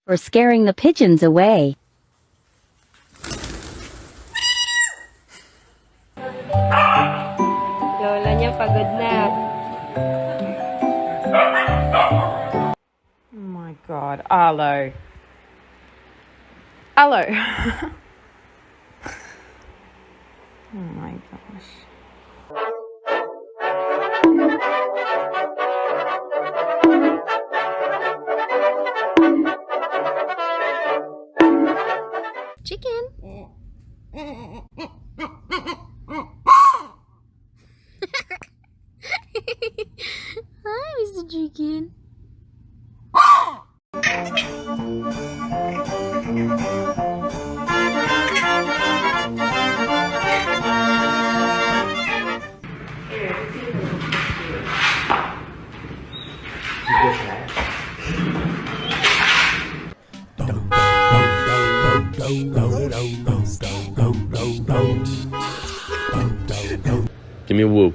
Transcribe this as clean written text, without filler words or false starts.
for scaring the pigeons away. Lola niya pagod na. Oh my God, Arlo. Arlo. Oh my gosh. Chicken. Hi, Mr. Chicken. Give me a woo.